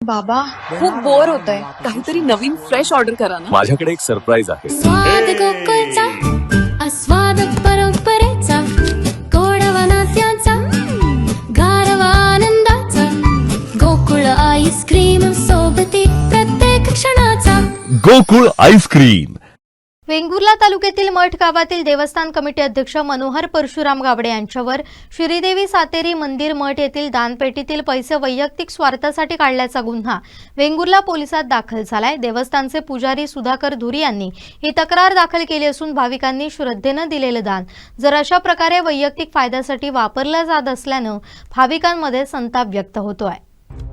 बाबा खूप बोर होतंय, काहीतरी नवीन फ्रेश ऑर्डर करा ना. माझ्याकडे एक सरप्राईज आहे. स्वाद गोकुळचा आस्वाद परंपरेचा गोडवा नात्याचा गारवा आनंदाचा गोकुळ आईस्क्रीम सोबती प्रत्येक क्षणाचा गोकुळ आईस्क्रीम. वेंगुर्ला तालुक्यातील मठ गावातील देवस्थान कमिटी अध्यक्ष मनोहर परशुराम गावडे यांच्यावर श्रीदेवी सातेरी मंदिर मठ येथील दानपेटीतील पैसे वैयक्तिक स्वार्थासाठी काढल्याचा गुन्हा वेंगुर्ला पोलिसात दाखल झालाय. देवस्थानचे पुजारी सुधाकर धुरी यांनी ही तक्रार दाखल केली असून भाविकांनी श्रद्धेनं दिलेलं दान जर अशा प्रकारे वैयक्तिक फायद्यासाठी वापरलं जात असल्यानं भाविकांमध्ये संताप व्यक्त होतोय.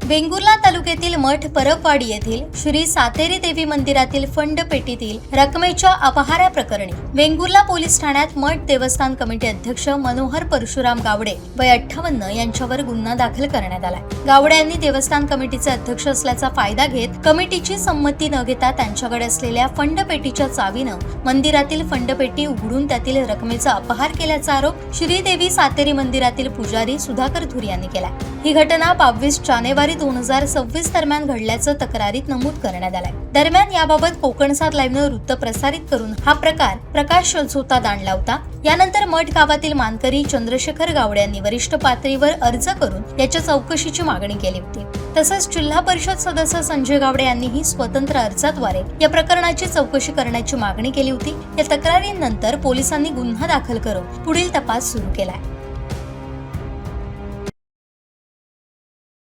वेंगुर्ला तालुक्यातील मठ परबवाडी येथील श्री सातेरी देवी मंदिरातील फंड पेटीतील रकमेच्या अपहाराप्रकरणी वेंगुर्ला पोलीस ठाण्यात मठ देवस्थान कमिटी अध्यक्ष मनोहर परशुराम गावडे वय 58 यांच्यावर गुन्हा दाखल करण्यात आलाय. गावडे यांनी देवस्थान कमिटीचे अध्यक्ष असल्याचा फायदा घेत कमिटीची संमती न घेता त्यांच्याकडे असलेल्या फंड पेटीच्या चावीनं मंदिरातील फंड पेटी उघडून त्यातील रकमेचा अपहार केल्याचा आरोप श्रीदेवी सातेरी मंदिरातील पुजारी सुधाकर धुरी यांनी केला. ही घटना 22 जानेवारी 2026 दरम्यान घडल्याचं तक्रारीत नमूद करण्यात आलंय. दरम्यान याबाबत कोकणसात लाईव्हनं वृत्त प्रसारित करून हा प्रकार प्रकाश झोतात आणला होता. यानंतर मठ गावातील मानकरी चंद्रशेखर गावडे यांनी वरिष्ठ पातळीवर अर्ज करून याच्या चौकशीची मागणी केली होती. तसंच जिल्हा परिषद सदस्य संजय गावडे यांनीही स्वतंत्र अर्जाद्वारे या प्रकरणाची चौकशी करण्याची मागणी केली होती. या तक्रारीनंतर पोलिसांनी गुन्हा दाखल करून पुढील तपास सुरू केलाय.